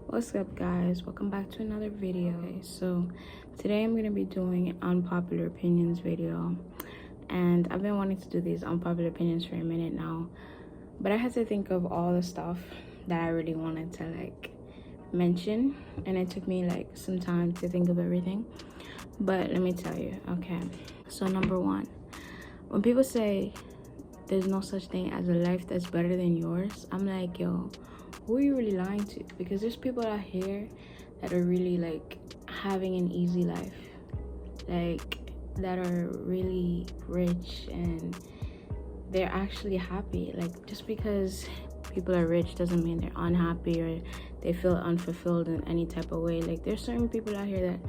What's up, guys? Welcome back to another video. So today I'm going to be doing an unpopular opinions video, and I've been wanting to do these unpopular opinions for a minute now, but I had to think of all the stuff that I really wanted to mention, and it took me some time to think of everything. But let me tell you. Okay, so number one, when people say there's no such thing as a life that's better than yours, I'm like, yo, who are you really lying to? Because there's people out here that are really having an easy life, that are really rich and they're actually happy. Just because people are rich doesn't mean they're unhappy or they feel unfulfilled in any type of way. There's certain people out here that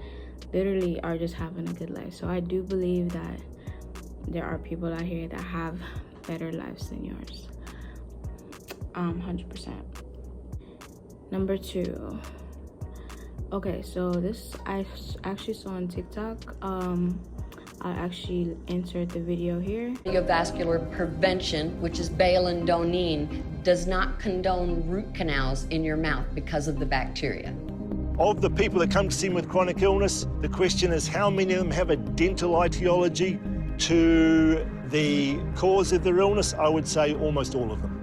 literally are just having a good life. So I do believe that there are people out here that have better lives than yours. 100%. Number two. Okay, so this I actually saw on TikTok. I'll actually insert the video here. Cardiovascular prevention, which is Balan-Donine, does not condone root canals in your mouth because of the bacteria. Of the people that come to see me with chronic illness, the question is how many of them have a dental etiology to the cause of their illness? I would say almost all of them.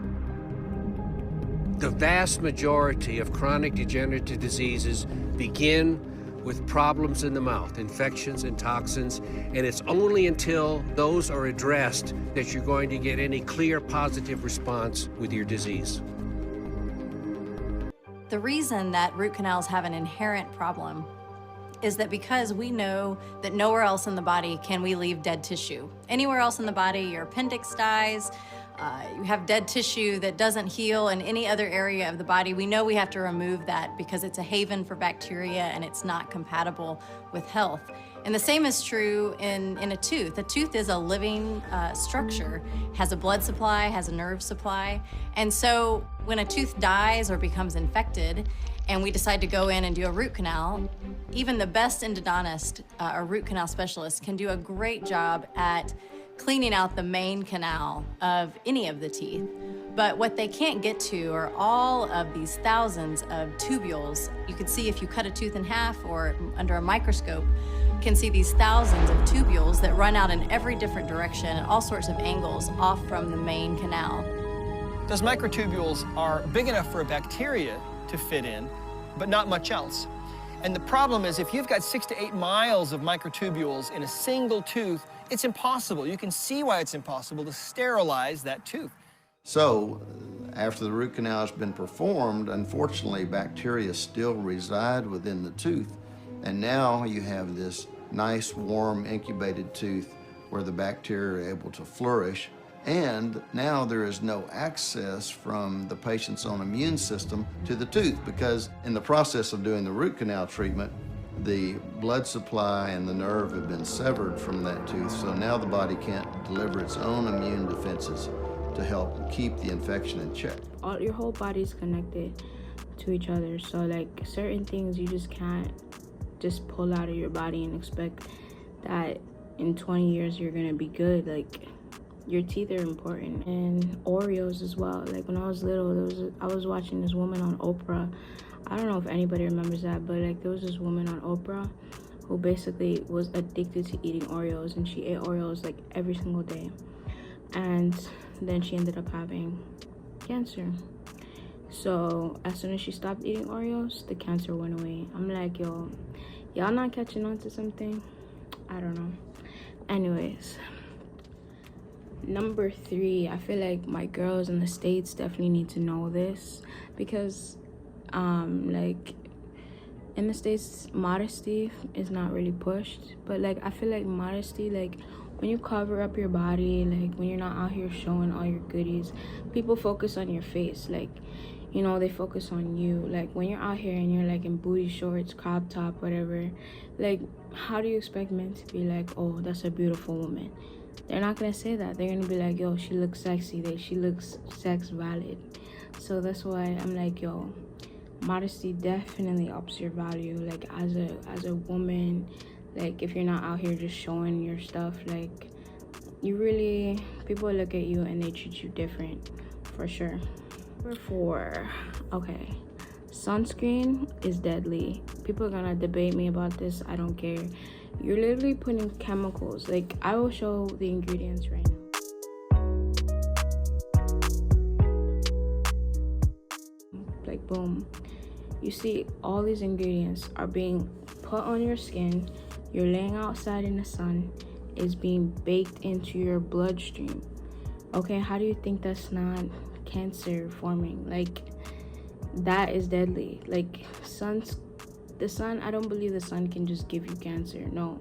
The vast majority of chronic degenerative diseases begin with problems in the mouth, infections and toxins, and it's only until those are addressed that you're going to get any clear positive response with your disease. The reason that root canals have an inherent problem is that because we know that nowhere else in the body can we leave dead tissue. Anywhere else in the body, your appendix dies, you have dead tissue that doesn't heal in any other area of the body, we know we have to remove that because it's a haven for bacteria and it's not compatible with health. And the same is true in a tooth. A tooth is a living structure, has a blood supply, has a nerve supply. And so when a tooth dies or becomes infected and we decide to go in and do a root canal, even the best endodontist or root canal specialist can do a great job at cleaning out the main canal of any of the teeth. But what they can't get to are all of these thousands of tubules. You can see if you cut a tooth in half or under a microscope, you can see these thousands of tubules that run out in every different direction at all sorts of angles off from the main canal. Those microtubules are big enough for a bacteria to fit in, but not much else. And the problem is if you've got 6 to 8 miles of microtubules in a single tooth, it's impossible. You can see why it's impossible to sterilize that tooth. So, after the root canal has been performed, unfortunately, bacteria still reside within the tooth. And now you have this nice, warm, incubated tooth where the bacteria are able to flourish. And now there is no access from the patient's own immune system to the tooth because in the process of doing the root canal treatment, the blood supply and the nerve have been severed from that tooth, so now the body can't deliver its own immune defenses to help keep the infection in check. Your whole body is connected to each other, so certain things you just can't just pull out of your body and expect that in 20 years you're gonna be good. Your teeth are important, and Oreos as well. When I was little, I was watching this woman on Oprah. I don't know if anybody remembers that, but there was this woman on Oprah who basically was addicted to eating Oreos, and she ate Oreos every single day. And then she ended up having cancer. So as soon as she stopped eating Oreos, the cancer went away. I'm like, yo, y'all not catching on to something? I don't know. Anyways, number 3, I feel like my girls in the States definitely need to know this because in the States, modesty is not really pushed, but I feel like modesty, when you cover up your body, when you're not out here showing all your goodies, people focus on your face, they focus on you. When you're out here and you're in booty shorts, crop top, whatever, how do you expect men to be oh, that's a beautiful woman? They're not gonna say that. They're gonna be yo, she looks sexy, she looks sex valid. So that's why I'm yo, modesty definitely ups your value as a woman. If you're not out here just showing your stuff, people look at you and they treat you different, for sure. Number 4. Okay, Sunscreen is deadly. People are gonna debate me about this. I don't care. You're literally putting chemicals. Like, I will show the ingredients right now. Like, boom. You see, all these ingredients are being put on your skin. You're laying outside in the sun. Is being baked into your bloodstream. Okay, how do you think that's not cancer forming? Like, that is deadly. Like, the sun, I don't believe the sun can just give you cancer. No,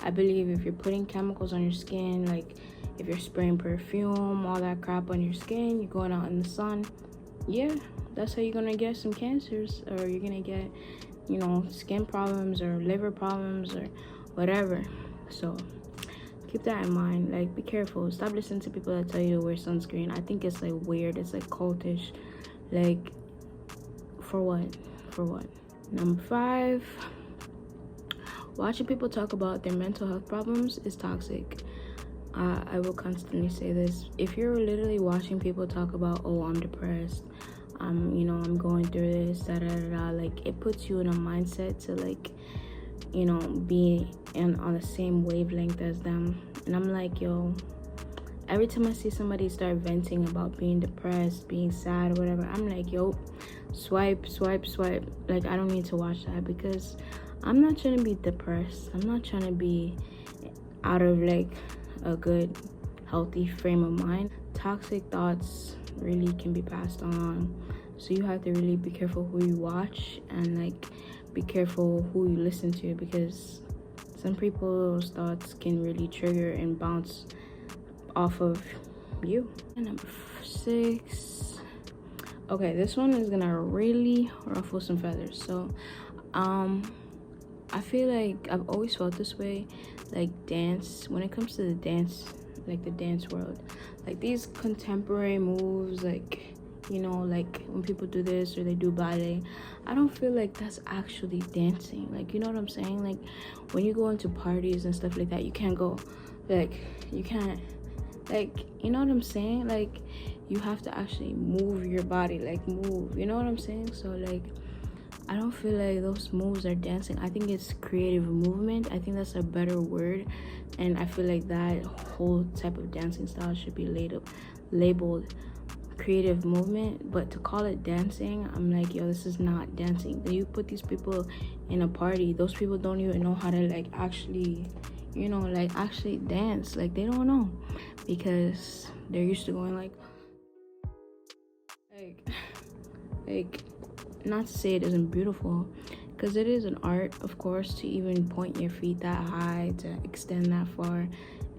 I believe if you're putting chemicals on your skin, like if you're spraying perfume, all that crap on your skin, you're going out in the sun, yeah, that's how you're gonna get some cancers, or you're gonna get, you know, skin problems or liver problems or whatever. So keep that in mind. Like, be careful. Stop listening to people that tell you to wear sunscreen. I think it's like weird. It's like cultish. Like, for what? For what? Number 5, watching people talk about their mental health problems is toxic. I will constantly say this. If you're literally watching people talk about, oh, I'm depressed, you know, I'm going through this, da da da da, like, it puts you in a mindset to, like, you know, be on the same wavelength as them. And I'm like, yo, every time I see somebody start venting about being depressed, being sad, or whatever, I'm like, yo, swipe. Like, I don't need to watch that, because I'm not trying to be depressed. I'm not trying to be out of, like, a good, healthy frame of mind. Toxic thoughts really can be passed on. So you have to really be careful who you watch, and, like, be careful who you listen to, because some people's thoughts can really trigger and bounce off of you. And number 6, okay, this one is gonna really ruffle some feathers. So I feel like I've always felt this way, like, dance, when it comes to the dance, like the dance world, like these contemporary moves, like, you know, like when people do this or they do ballet, I don't feel like that's actually dancing. Like, you know what I'm saying? Like, when you go into parties and stuff like that, you can't go, like, you can't, like, you know what I'm saying? Like, you have to actually move your body, like, move, you know what I'm saying? So, like, I don't feel like those moves are dancing. I think it's creative movement. I think that's a better word. And I feel like that whole type of dancing style should be labeled creative movement. But to call it dancing, I'm like, yo, this is not dancing. Then you put these people in a party, those people don't even know how to, like, actually, you know, like, actually dance. Like, they don't know, because they're used to going like not to say it isn't beautiful, because it is an art, of course, to even point your feet that high, to extend that far.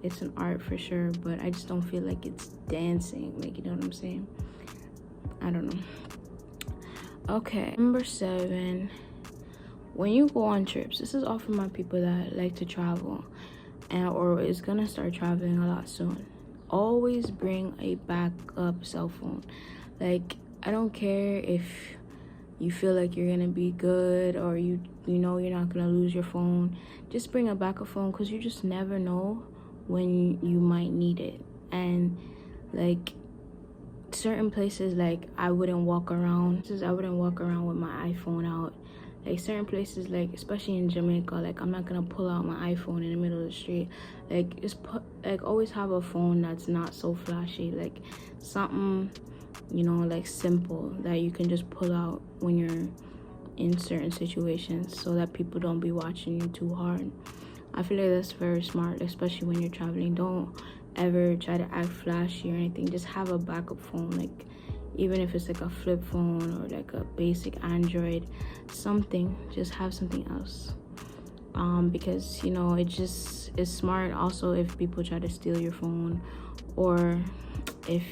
It's an art for sure, but I just don't feel like it's dancing. Like, you know what I'm saying? I don't know. Okay, number 7, when you go on trips, this is all for my people that like to travel or is gonna start traveling a lot soon. Always bring a backup cell phone. Like, I don't care if you feel like you're gonna be good, or you know you're not gonna lose your phone. Just bring a backup phone, because you just never know when you might need it. And, like, certain places, like, I wouldn't walk around with my iPhone out. Like, certain places, like, especially in Jamaica, like, I'm not gonna pull out my iPhone in the middle of the street. Like, just always have a phone that's not so flashy, like something, you know, like, simple that you can just pull out when you're in certain situations, so that people don't be watching you too hard. I feel like that's very smart, especially when you're traveling. Don't ever try to act flashy or anything. Just have a backup phone, like, even if it's like a flip phone or like a basic Android, something. Just have something else, because, you know, it just is smart. Also, if people try to steal your phone, or if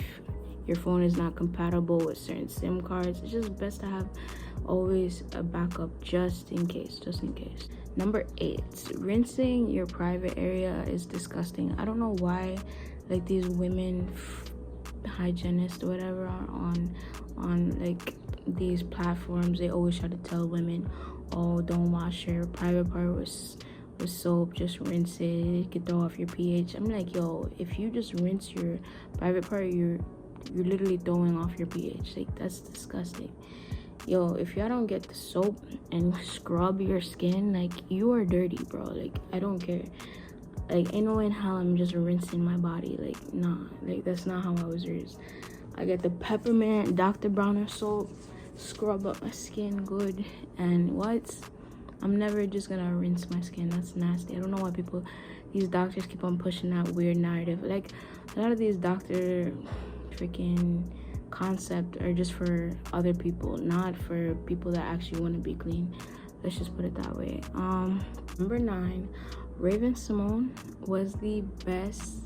your phone is not compatible with certain SIM cards, it's just best to have always a backup, just in case. Number 8, rinsing your private area is disgusting. I don't know why, like, these women hygienists or whatever are on like these platforms. They always try to tell women, oh, don't wash your private part with soap, just rinse it, you can throw off your pH. I'm like, yo, if you just rinse your private part, you're literally throwing off your pH. Like, that's disgusting. yo, if y'all don't get the soap and scrub your skin, like, you are dirty, bro. Like, I don't care. Like, ain't no way in hell I'm just rinsing my body. Like, nah, like, that's not how I was raised. I get the peppermint Dr. Bronner soap, scrub up my skin good, and what? I'm never just gonna rinse my skin. That's nasty. I don't know why these doctors keep on pushing that weird narrative. Like, a lot of these doctor freaking concept are just for other people, not for people that actually want to be clean. Let's just put it that way. Number 9, Raven Simone was the best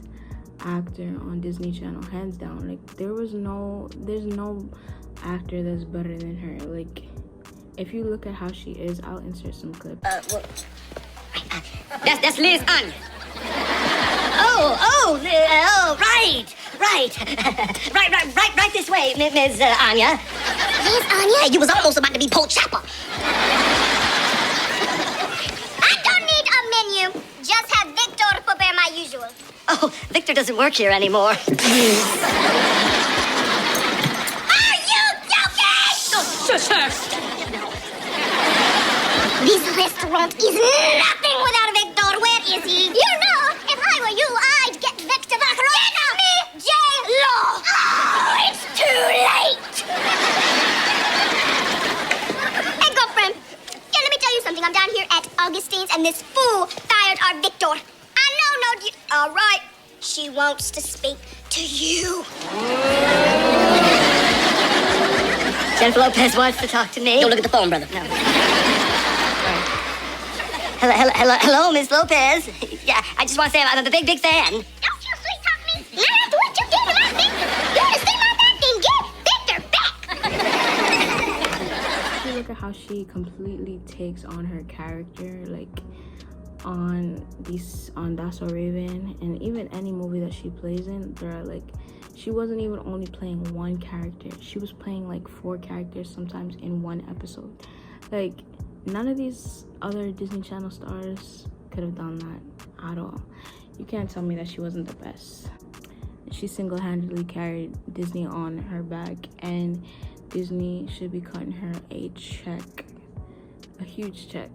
actor on Disney Channel, hands down. Like, there's no actor that's better than her. Like, if you look at how she is, I'll insert some clips. That's Liz Anya. Right this way, Ms. Anya. Liz Anya? You was almost about to be Pope Chopper. I don't need a menu. Just have Victor prepare my usual. Oh, Victor doesn't work here anymore. Are you joking? Oh, shush. This restaurant is nothing without Victor. Where is he? You know, if I were you, I'd get Victor back right now. Me, J-Lo. Oh, it's too late. Hey, girlfriend. Yeah, let me tell you something. I'm down here at Augustine's, and this fool fired our Victor. I know, all right. She wants to speak to you. Jennifer Lopez wants to talk to me. Don't look at the phone, brother. No. Hello, Miss Lopez. Yeah, I just want to say I'm a big fan. Don't you sweet talk me. Not what you did to my Victor. You want to see my back, then get Victor back. If you look at how she completely takes on her character, like on That's So Raven, and even any movie that she plays in, they're like, she wasn't even only playing one character. She was playing like 4 characters sometimes in one episode. Like, none of these other Disney Channel stars could have done that at all. You can't tell me that she wasn't the best. She single-handedly carried Disney on her back, and Disney should be cutting her a check, a huge check,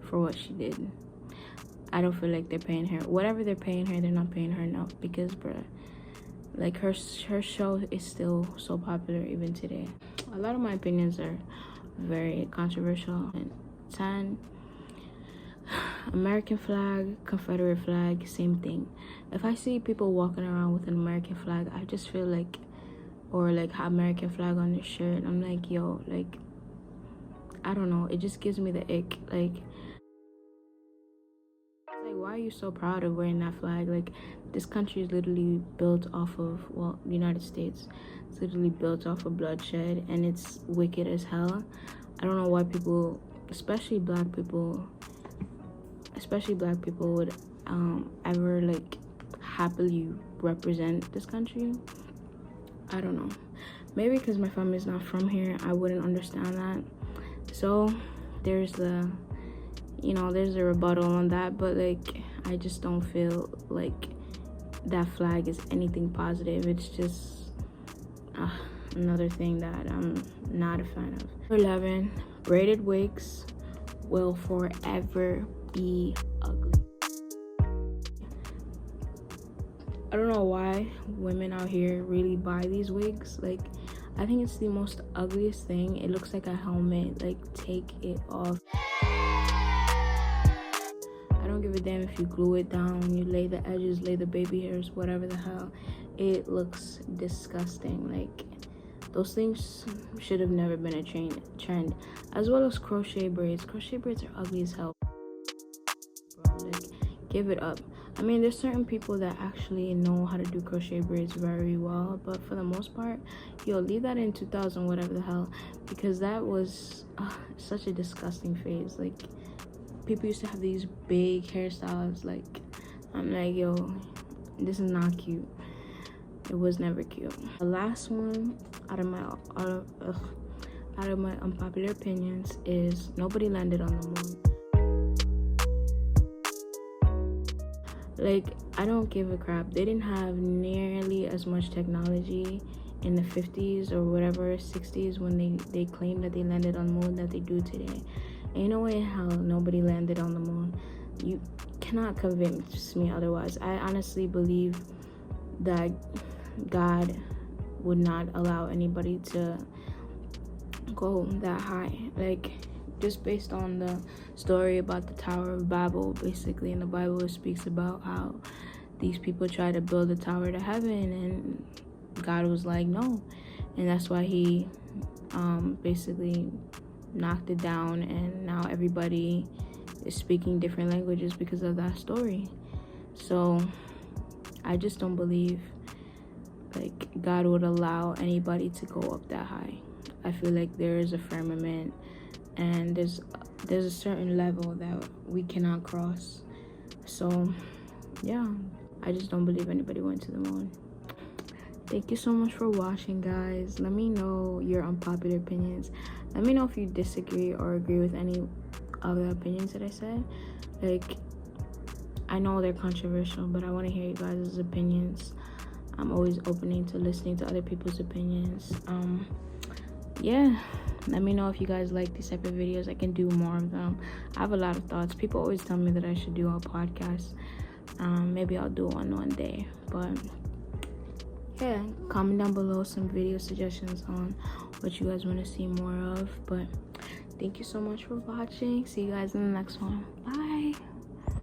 for what she did. I don't feel like they're paying her. Whatever they're paying her, they're not paying her enough, because, bruh, like, her show is still so popular even today. A lot of my opinions are very controversial. And 10, American flag, Confederate flag, same thing. If I see people walking around with an American flag, I just feel like, or like American flag on their shirt, I'm like, yo, like, I don't know, it just gives me the ick. Like, why are you so proud of wearing that flag? Like, this country is literally built off of, well, the United States, it's literally built off of bloodshed, and it's wicked as hell. I don't know why people, especially black people would ever like happily represent this country. I don't know, maybe because my family's not from here, I wouldn't understand that. So there's the, there's a rebuttal on that, but like, I just don't feel like that flag is anything positive. It's just another thing that I'm not a fan of. 11, braided wigs will forever be ugly. I don't know why women out here really buy these wigs. Like, I think it's the most ugliest thing. It looks like a helmet. Like, take it off. I don't give a damn if you glue it down, you lay the edges, lay the baby hairs, whatever the hell. It looks disgusting. Like, those things should have never been a trend. As well as crochet braids. Crochet braids are ugly as hell. Bro, like, give it up. I mean, there's certain people that actually know how to do crochet braids very well, but for the most part, yo, leave that in 2000, whatever the hell, because that was such a disgusting phase. Like, people used to have these big hairstyles. Like, I'm like, yo, this is not cute. It was never cute. The last one out of my unpopular opinions is nobody landed on the moon. Like, I don't give a crap. They didn't have nearly as much technology in the 50s or whatever, 60s, when they claimed that they landed on the moon, that they do today. Ain't no way in hell nobody landed on the moon. You cannot convince me otherwise. I honestly believe that God would not allow anybody to go that high. Like, just based on the story about the Tower of Babel, basically in the Bible, it speaks about how these people tried to build a tower to heaven, and God was like, no. And that's why he basically knocked it down, and now everybody is speaking different languages because of that story. So I just don't believe like God would allow anybody to go up that high. I feel like there is a firmament, and there's a certain level that we cannot cross. So yeah, I just don't believe anybody went to the moon. Thank you so much for watching, guys. Let me know your unpopular opinions. Let me know if you disagree or agree with any of the opinions that I said. Like, I know they're controversial, but I want to hear you guys' opinions. I'm always open to listening to other people's opinions. Yeah, let me know if you guys like these type of videos. I can do more of them. I have a lot of thoughts. People always tell me that I should do a podcast. Maybe I'll do one day, but yeah, comment down below some video suggestions on what you guys want to see more of. But thank you so much for watching. See you guys in the next one. Bye.